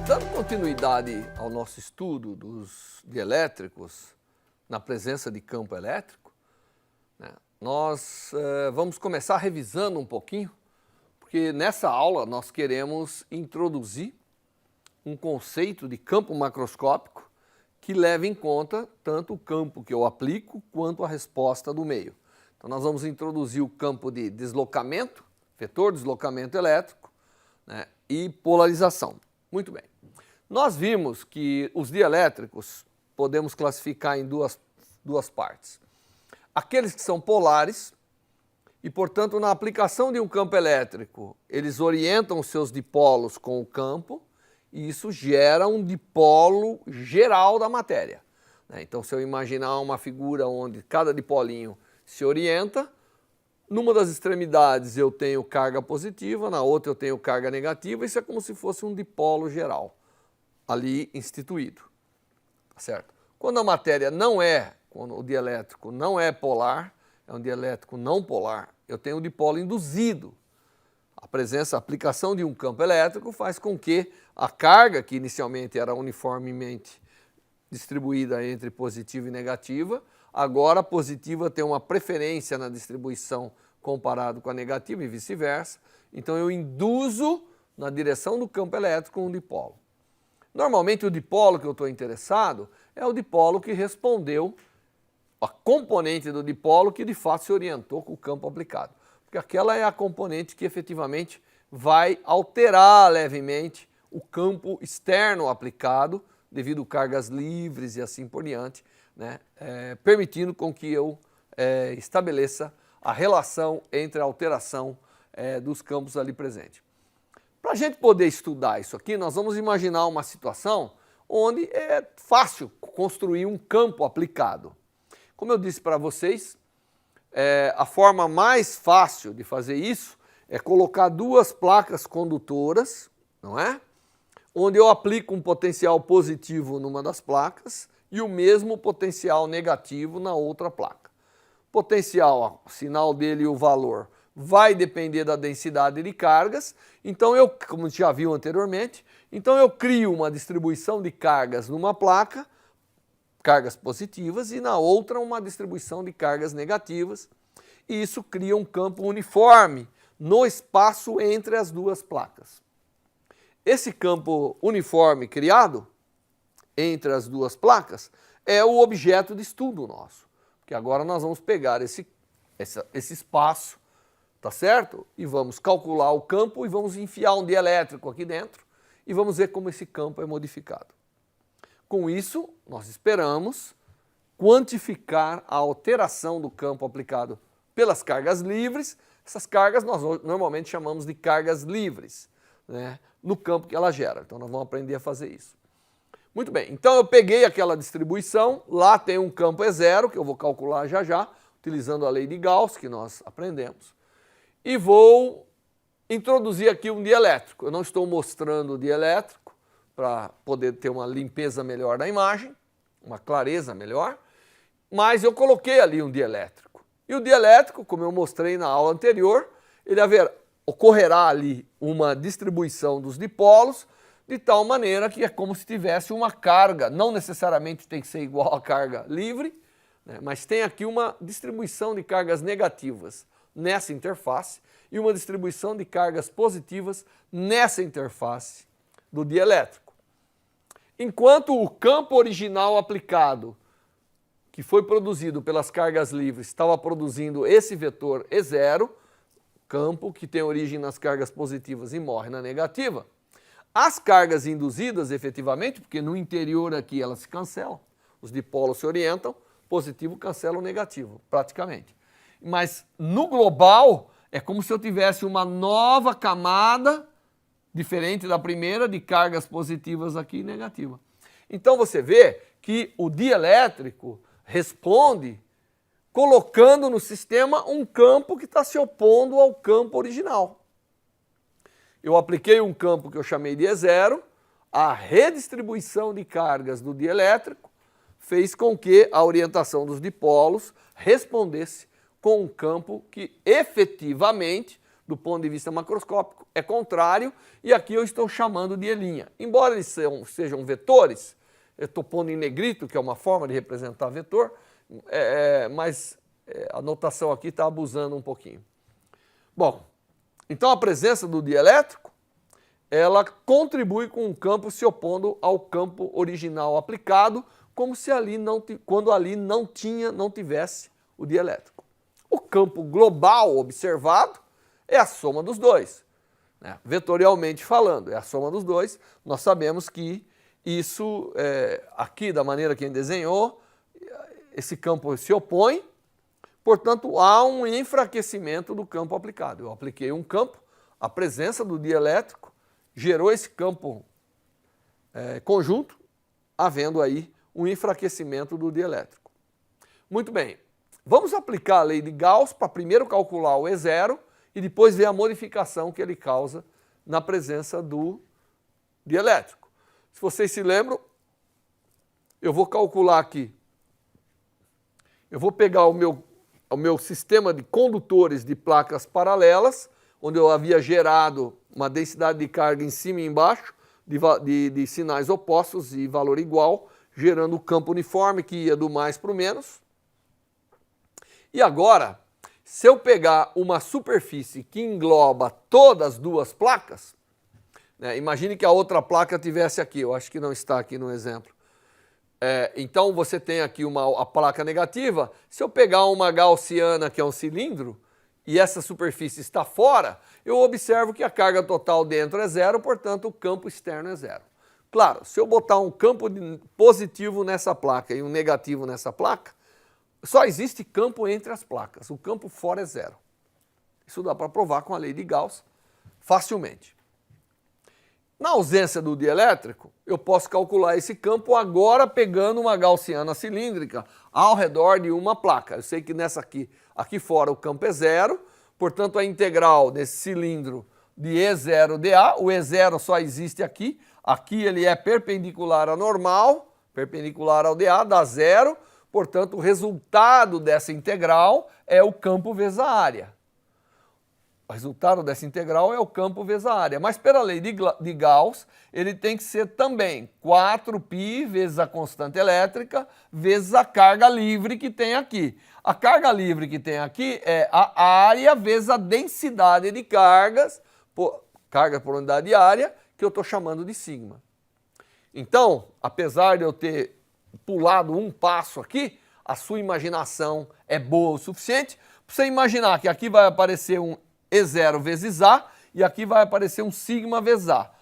Dando continuidade ao nosso estudo dos dielétricos na presença de campo elétrico, nós vamos começar revisando um pouquinho, porque nessa aula nós queremos introduzir um conceito de campo macroscópico que leva em conta tanto o campo que eu aplico quanto a resposta do meio. Então nós vamos introduzir o campo de deslocamento, vetor deslocamento elétrico, e polarização. Muito bem. Nós vimos que os dielétricos podemos classificar em duas partes. Aqueles que são polares e, portanto, na aplicação de um campo elétrico, eles orientam os seus dipolos com o campo e isso gera um dipolo geral da matéria. Então, se eu imaginar uma figura onde cada dipolinho se orienta, numa das extremidades eu tenho carga positiva, na outra eu tenho carga negativa, isso é como se fosse um dipolo geral ali instituído, certo? Quando a matéria quando o dielétrico não é polar, é um dielétrico não polar, eu tenho um dipolo induzido. A aplicação de um campo elétrico faz com que a carga, que inicialmente era uniformemente distribuída entre positiva e negativa, agora a positiva tem uma preferência na distribuição comparado com a negativa e vice-versa. Então eu induzo na direção do campo elétrico um dipolo. Normalmente o dipolo que eu estou interessado é o dipolo que respondeu, a componente do dipolo que de fato se orientou com o campo aplicado. Porque aquela é a componente que efetivamente vai alterar levemente o campo externo aplicado devido a cargas livres e assim por diante, permitindo com que eu estabeleça a relação entre a alteração dos campos ali presentes. Para a gente poder estudar isso aqui, nós vamos imaginar uma situação onde é fácil construir um campo aplicado. Como eu disse para vocês, a forma mais fácil de fazer isso é colocar duas placas condutoras, não é? Onde eu aplico um potencial positivo numa das placas e o mesmo potencial negativo na outra placa. Potencial, o sinal dele e o valor vai depender da densidade de cargas, então como já viu anteriormente, então eu crio uma distribuição de cargas numa placa, cargas positivas, e na outra uma distribuição de cargas negativas, e isso cria um campo uniforme no espaço entre as duas placas. Esse campo uniforme criado entre as duas placas é o objeto de estudo nosso, porque agora nós vamos pegar esse espaço, tá certo? E vamos calcular o campo e vamos enfiar um dielétrico aqui dentro e vamos ver como esse campo é modificado. Com isso, nós esperamos quantificar a alteração do campo aplicado pelas cargas livres. Essas cargas nós normalmente chamamos de cargas livres, no campo que ela gera. Então nós vamos aprender a fazer isso. Muito bem, então eu peguei aquela distribuição, lá tem um campo E0, que eu vou calcular já, utilizando a lei de Gauss, que nós aprendemos, e vou introduzir aqui um dielétrico. Eu não estou mostrando o dielétrico para poder ter uma limpeza melhor da imagem, uma clareza melhor, mas eu coloquei ali um dielétrico. E o dielétrico, como eu mostrei na aula anterior, ocorrerá ali uma distribuição dos dipolos, de tal maneira que é como se tivesse uma carga, não necessariamente tem que ser igual à carga livre, mas tem aqui uma distribuição de cargas negativas nessa interface e uma distribuição de cargas positivas nessa interface do dielétrico. Enquanto o campo original aplicado, que foi produzido pelas cargas livres, estava produzindo esse vetor E0, campo que tem origem nas cargas positivas e morre na negativa, as cargas induzidas, efetivamente, porque no interior aqui elas se cancelam, os dipolos se orientam, positivo cancela o negativo, praticamente. Mas no global é como se eu tivesse uma nova camada, diferente da primeira, de cargas positivas aqui e negativas. Então você vê que o dielétrico responde colocando no sistema um campo que está se opondo ao campo original. Eu apliquei um campo que eu chamei de E0, a redistribuição de cargas do dielétrico fez com que a orientação dos dipolos respondesse com um campo que efetivamente, do ponto de vista macroscópico, é contrário e aqui eu estou chamando de E'. Embora eles sejam vetores, eu estou pondo em negrito, que é uma forma de representar vetor, mas a notação aqui está abusando um pouquinho. Bom, então a presença do dielétrico, ela contribui com o campo se opondo ao campo original aplicado, como se quando ali não tivesse o dielétrico. O campo global observado é a soma dos dois, né? Vetorialmente falando, é a soma dos dois. Nós sabemos que isso, aqui da maneira que a gente desenhou, esse campo se opõe, portanto há um enfraquecimento do campo aplicado. Eu apliquei um campo, a presença do dielétrico gerou esse campo conjunto, havendo aí um enfraquecimento do dielétrico. Muito bem, vamos aplicar a lei de Gauss para primeiro calcular o E0 e depois ver a modificação que ele causa na presença do dielétrico. Se vocês se lembram, eu vou calcular aqui, eu vou pegar o meu sistema de condutores de placas paralelas, onde eu havia gerado uma densidade de carga em cima e embaixo, de sinais opostos e valor igual, gerando o campo uniforme que ia do mais para o menos. E agora, se eu pegar uma superfície que engloba todas as duas placas, né, imagine que a outra placa estivesse aqui, eu acho que não está aqui no exemplo. Então você tem aqui a placa negativa, se eu pegar uma gaussiana que é um cilindro, e essa superfície está fora, eu observo que a carga total dentro é zero, portanto o campo externo é zero. Claro, se eu botar um campo positivo nessa placa e um negativo nessa placa, só existe campo entre as placas, o campo fora é zero. Isso dá para provar com a lei de Gauss facilmente. Na ausência do dielétrico, eu posso calcular esse campo agora pegando uma gaussiana cilíndrica ao redor de uma placa. Eu sei que aqui fora o campo é zero, portanto a integral desse cilindro de E0 dA, o E0 só existe aqui, aqui ele é perpendicular à normal, perpendicular ao dA, dá zero, portanto o resultado dessa integral é o campo vezes a área. O resultado dessa integral é o campo vezes a área, mas pela lei de Gauss, ele tem que ser também 4π vezes a constante elétrica vezes a carga livre que tem aqui. A carga livre que tem aqui é a área vezes a densidade de cargas, carga por unidade de área, que eu estou chamando de sigma. Então, apesar de eu ter pulado um passo aqui, a sua imaginação é boa o suficiente para você imaginar que aqui vai aparecer um E0 vezes A e aqui vai aparecer um sigma vezes A.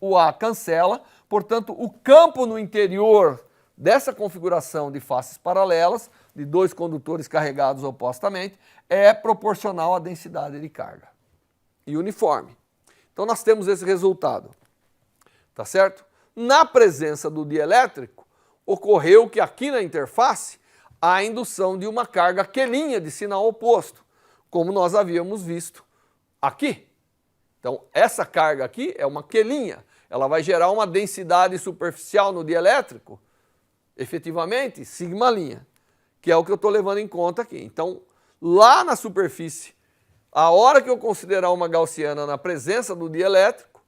O A cancela, portanto, o campo no interior dessa configuração de faces paralelas, de dois condutores carregados opostamente, é proporcional à densidade de carga e uniforme. Então nós temos esse resultado, tá certo? Na presença do dielétrico, ocorreu que aqui na interface há a indução de uma carga quelinha de sinal oposto, como nós havíamos visto aqui. Então essa carga aqui é uma quelinha, ela vai gerar uma densidade superficial no dielétrico, efetivamente, sigma', que é o que eu estou levando em conta aqui. Então, lá na superfície, a hora que eu considerar uma gaussiana na presença do dielétrico,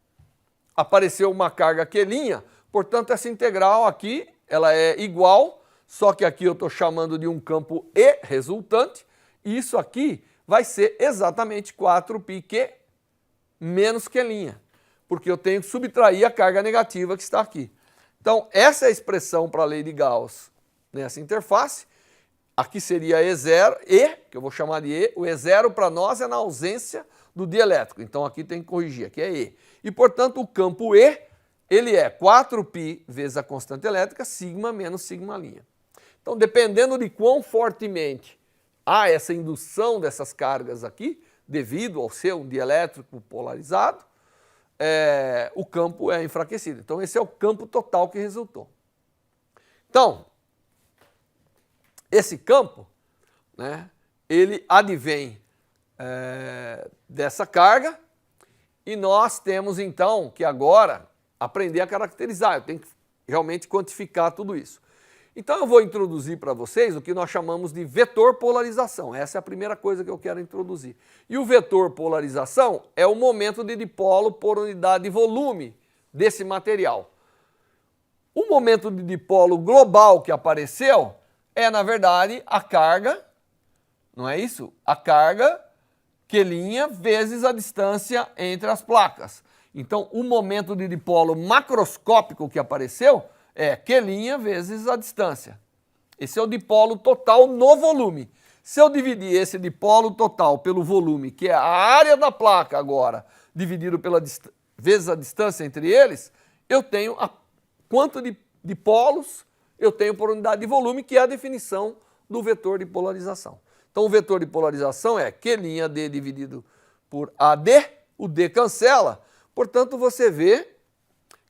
apareceu uma carga quelinha, portanto, essa integral aqui, ela é igual, só que aqui eu estou chamando de um campo E resultante, e isso aqui vai ser exatamente 4πq menos quelinha, porque eu tenho que subtrair a carga negativa que está aqui. Então, essa é a expressão para a lei de Gauss nessa interface. Aqui seria E0, que eu vou chamar de E. O E0 para nós é na ausência do dielétrico. Então, aqui tem que corrigir, aqui é E. E, portanto, o campo E, ele é 4π vezes a constante elétrica, sigma menos sigma'. Então, dependendo de quão fortemente há essa indução dessas cargas aqui, devido ao ser um dielétrico polarizado, o campo é enfraquecido. Então, esse é o campo total que resultou. Então, esse campo, né, ele advém dessa carga e nós temos então que agora aprender a caracterizar. Eu tenho que realmente quantificar tudo isso. Então eu vou introduzir para vocês o que nós chamamos de vetor polarização. Essa é a primeira coisa que eu quero introduzir. E o vetor polarização é o momento de dipolo por unidade de volume desse material. O momento de dipolo global que apareceu é, na verdade, a carga, não é isso? A carga Q' vezes a distância entre as placas. Então, o momento de dipolo macroscópico que apareceu é Q' vezes a distância. Esse é o dipolo total no volume. Se eu dividir esse dipolo total pelo volume, que é a área da placa agora, dividido vezes a distância entre eles, eu tenho quanto de dipolos eu tenho por unidade de volume, que é a definição do vetor de polarização. Então, o vetor de polarização é Q'D dividido por AD, o D cancela, portanto, você vê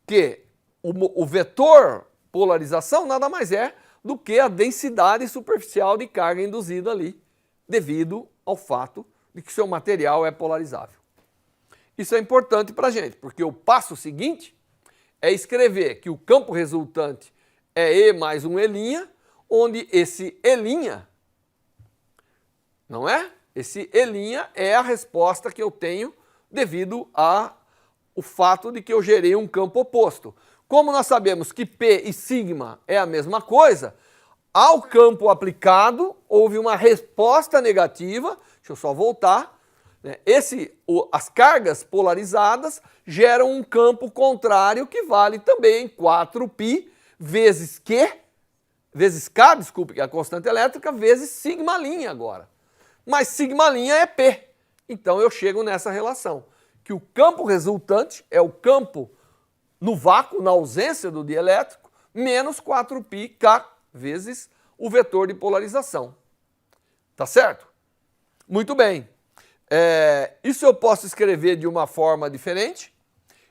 que o vetor polarização nada mais é do que a densidade superficial de carga induzida ali, devido ao fato de que seu material é polarizável. Isso é importante para a gente, porque o passo seguinte é escrever que o campo resultante é E mais um E', onde esse E', não é? Esse E' é a resposta que eu tenho devido ao fato de que eu gerei um campo oposto. Como nós sabemos que P e sigma é a mesma coisa, ao campo aplicado houve uma resposta negativa, deixa eu só voltar, né? As cargas polarizadas geram um campo contrário que vale também 4π vezes K, desculpe, que é a constante elétrica, vezes sigma' agora. Mas sigma' é P, então eu chego nessa relação, que o campo resultante é o campo no vácuo, na ausência do dielétrico, menos 4πk vezes o vetor de polarização. Tá certo? Muito bem. Isso eu posso escrever de uma forma diferente.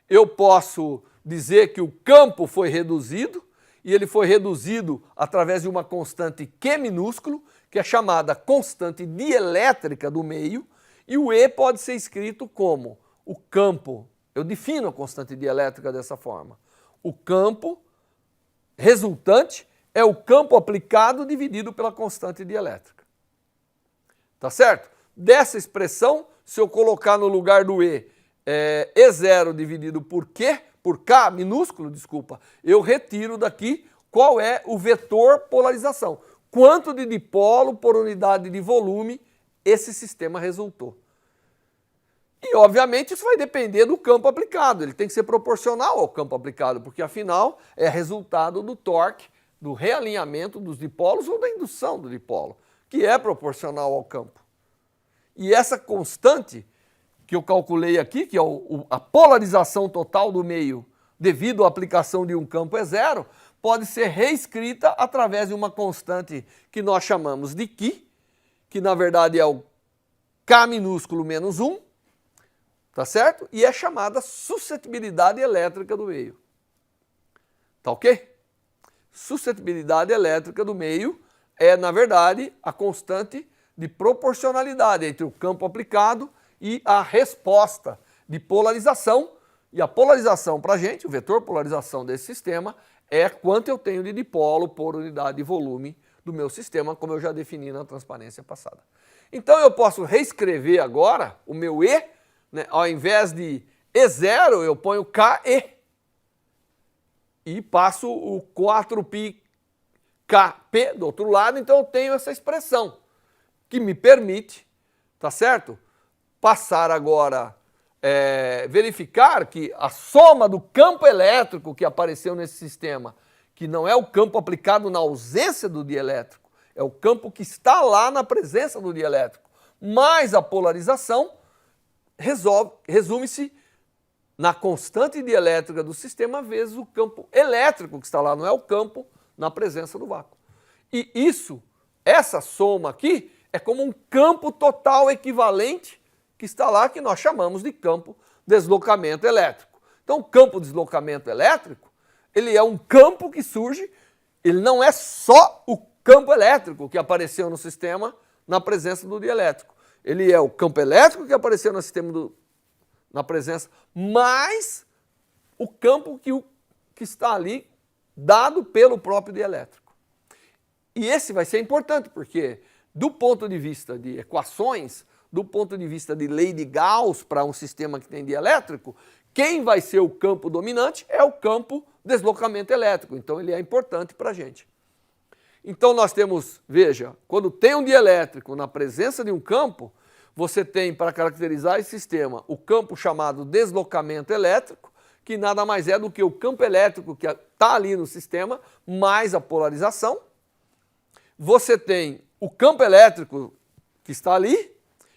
Eu posso dizer que o campo foi reduzido, e ele foi reduzido através de uma constante Q minúsculo, que é chamada constante dielétrica do meio, e o E pode ser escrito como o campo. Eu defino a constante dielétrica dessa forma. O campo resultante é o campo aplicado dividido pela constante dielétrica. Tá certo? Dessa expressão, se eu colocar no lugar do E0 dividido por K minúsculo, desculpa, eu retiro daqui qual é o vetor polarização. Quanto de dipolo por unidade de volume esse sistema resultou. E, obviamente, isso vai depender do campo aplicado. Ele tem que ser proporcional ao campo aplicado, porque, afinal, é resultado do torque, do realinhamento dos dipolos ou da indução do dipolo, que é proporcional ao campo. E essa constante que eu calculei aqui, que é a polarização total do meio devido à aplicação de um campo E0, pode ser reescrita através de uma constante que nós chamamos de Qi, que, na verdade, é o K minúsculo menos 1, tá certo? E é chamada suscetibilidade elétrica do meio. Tá ok? Suscetibilidade elétrica do meio é, na verdade, a constante de proporcionalidade entre o campo aplicado e a resposta de polarização. E a polarização para a gente, o vetor polarização desse sistema, é quanto eu tenho de dipolo por unidade de volume do meu sistema, como eu já defini na transparência passada. Então eu posso reescrever agora o meu E, né, ao invés de E0, eu ponho KE. E passo o 4πkp do outro lado, então eu tenho essa expressão, que me permite, tá certo? Passar agora, verificar que a soma do campo elétrico que apareceu nesse sistema, que não é o campo aplicado na ausência do dielétrico, é o campo que está lá na presença do dielétrico, mais a polarização, resume-se na constante dielétrica do sistema vezes o campo elétrico que está lá, não é o campo na presença do vácuo. E essa soma aqui é como um campo total equivalente que está lá, que nós chamamos de campo deslocamento elétrico. Então, o campo deslocamento elétrico, ele é um campo que surge, ele não é só o campo elétrico que apareceu no sistema na presença do dielétrico. Ele é o campo elétrico que apareceu no sistema na presença, mais o campo que está ali dado pelo próprio dielétrico. E esse vai ser importante, porque do ponto de vista de equações, do ponto de vista de lei de Gauss para um sistema que tem dielétrico, quem vai ser o campo dominante é o campo deslocamento elétrico. Então ele é importante para a gente. Então nós temos, veja, quando tem um dielétrico na presença de um campo, você tem para caracterizar esse sistema o campo chamado deslocamento elétrico, que nada mais é do que o campo elétrico que está ali no sistema, mais a polarização. Você tem o campo elétrico que está ali,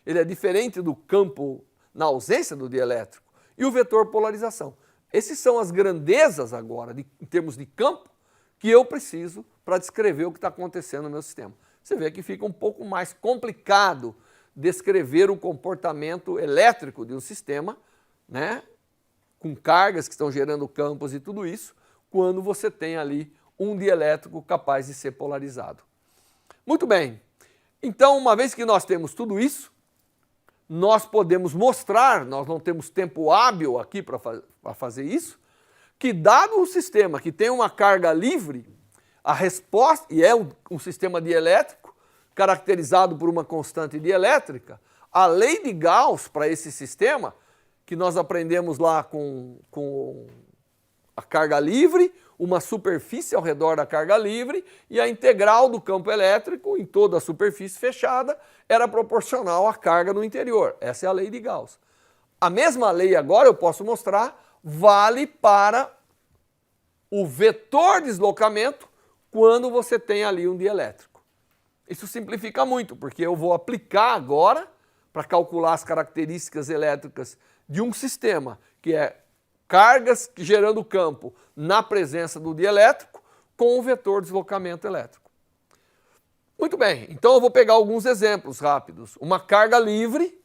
ele é diferente do campo na ausência do dielétrico, e o vetor polarização. Essas são as grandezas agora, em termos de campo, que eu preciso para descrever o que está acontecendo no meu sistema. Você vê que fica um pouco mais complicado descrever o comportamento elétrico de um sistema, né, com cargas que estão gerando campos e tudo isso, quando você tem ali um dielétrico capaz de ser polarizado. Muito bem, então uma vez que nós temos tudo isso, nós podemos mostrar, nós não temos tempo hábil aqui para fazer isso, que dado um sistema que tem uma carga livre, a resposta, e é um sistema dielétrico, caracterizado por uma constante dielétrica, a lei de Gauss para esse sistema, que nós aprendemos lá com a carga livre, uma superfície ao redor da carga livre e a integral do campo elétrico em toda a superfície fechada era proporcional à carga no interior. Essa é a lei de Gauss. A mesma lei agora eu posso mostrar vale para o vetor deslocamento quando você tem ali um dielétrico. Isso simplifica muito, porque eu vou aplicar agora para calcular as características elétricas de um sistema que é cargas gerando campo na presença do dielétrico com o vetor deslocamento elétrico. Muito bem, então eu vou pegar alguns exemplos rápidos. Uma carga livre,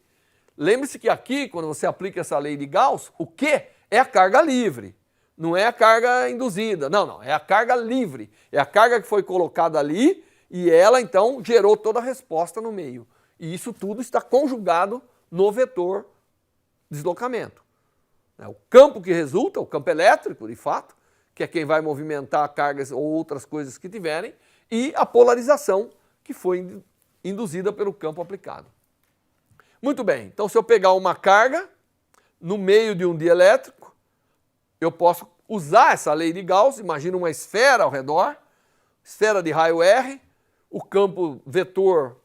lembre-se que aqui, quando você aplica essa lei de Gauss, o Q é a carga livre, não é a carga induzida, não, é a carga livre, é a carga que foi colocada ali e ela então gerou toda a resposta no meio. E isso tudo está conjugado no vetor deslocamento. O campo que resulta, o campo elétrico, de fato, que é quem vai movimentar cargas ou outras coisas que tiverem, e a polarização, que foi induzida pelo campo aplicado. Muito bem, então se eu pegar uma carga no meio de um dielétrico, eu posso usar essa lei de Gauss, imagina uma esfera ao redor, esfera de raio R, o campo vetor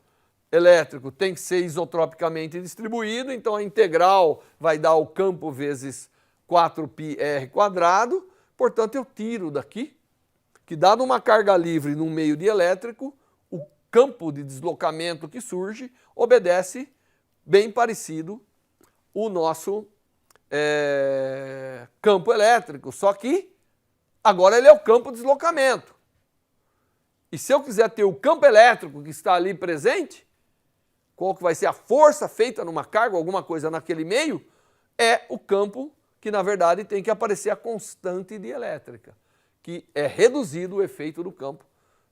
elétrico tem que ser isotropicamente distribuído, então a integral vai dar o campo vezes 4πr², portanto eu tiro daqui, que dado uma carga livre no meio dielétrico, o campo de deslocamento que surge obedece bem parecido o nosso campo elétrico, só que agora ele é o campo de deslocamento. E se eu quiser ter o campo elétrico que está ali presente, qual que vai ser a força feita numa carga, alguma coisa naquele meio, é o campo que, na verdade, tem que aparecer a constante dielétrica, que é reduzido o efeito do campo,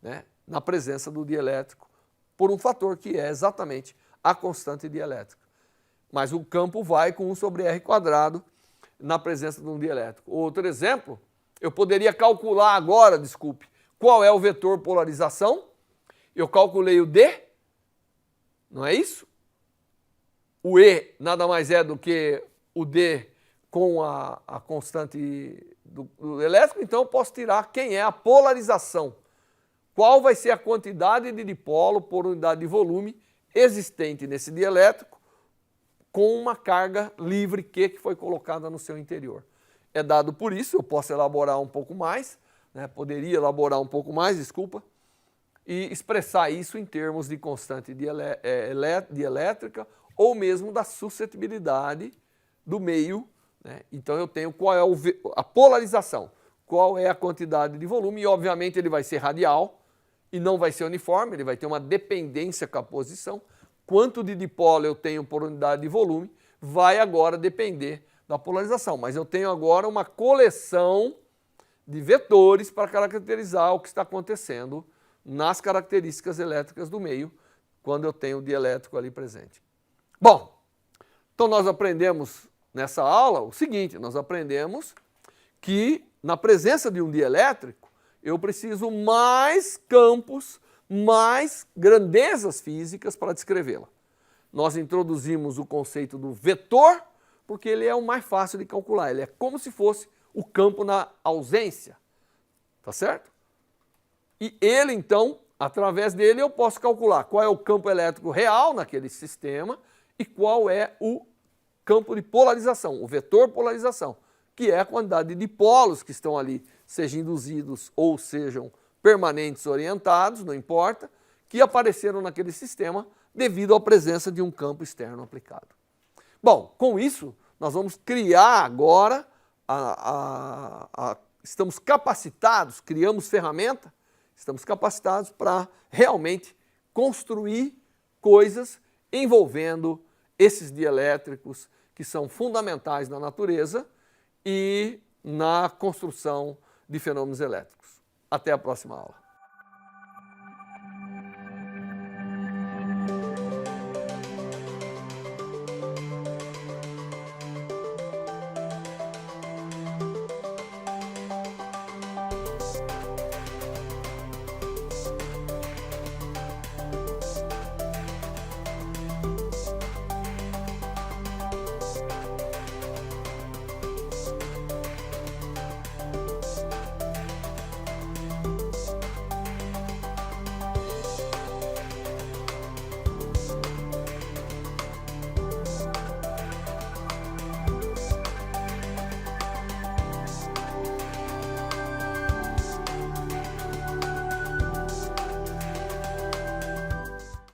né, na presença do dielétrico, por um fator que é exatamente a constante dielétrica. Mas o campo vai com 1/r² na presença de um dielétrico. Outro exemplo, eu poderia calcular agora, qual é o vetor polarização. Eu calculei o D, não é isso? O E nada mais é do que o D com a constante do elétrico, então eu posso tirar quem é a polarização. Qual vai ser a quantidade de dipolo por unidade de volume existente nesse dielétrico com uma carga livre Q que foi colocada no seu interior. É dado por isso, eu posso elaborar um pouco mais, né, poderia elaborar um pouco mais, desculpa, e expressar isso em termos de constante dielétrica ou mesmo da suscetibilidade do meio, né? Então eu tenho qual é a polarização, qual é a quantidade de volume e obviamente ele vai ser radial e não vai ser uniforme, ele vai ter uma dependência com a posição. Quanto de dipolo eu tenho por unidade de volume vai agora depender da polarização, mas eu tenho agora uma coleção de vetores para caracterizar o que está acontecendo nas características elétricas do meio, quando eu tenho o dielétrico ali presente. Bom, então nós aprendemos nessa aula o seguinte, nós aprendemos que na presença de um dielétrico, eu preciso mais campos mais grandezas físicas para descrevê-la. Nós introduzimos o conceito do vetor, porque ele é o mais fácil de calcular. Ele é como se fosse o campo na ausência, tá certo? E ele, então, através dele eu posso calcular qual é o campo elétrico real naquele sistema e qual é o campo de polarização, o vetor polarização, que é a quantidade de polos que estão ali, sejam induzidos ou sejam permanentes orientados, não importa, que apareceram naquele sistema devido à presença de um campo externo aplicado. Bom, com isso, nós vamos criar agora, estamos capacitados, criamos ferramenta, estamos capacitados para realmente construir coisas envolvendo esses dielétricos que são fundamentais na natureza e na construção de fenômenos elétricos. Até a próxima aula.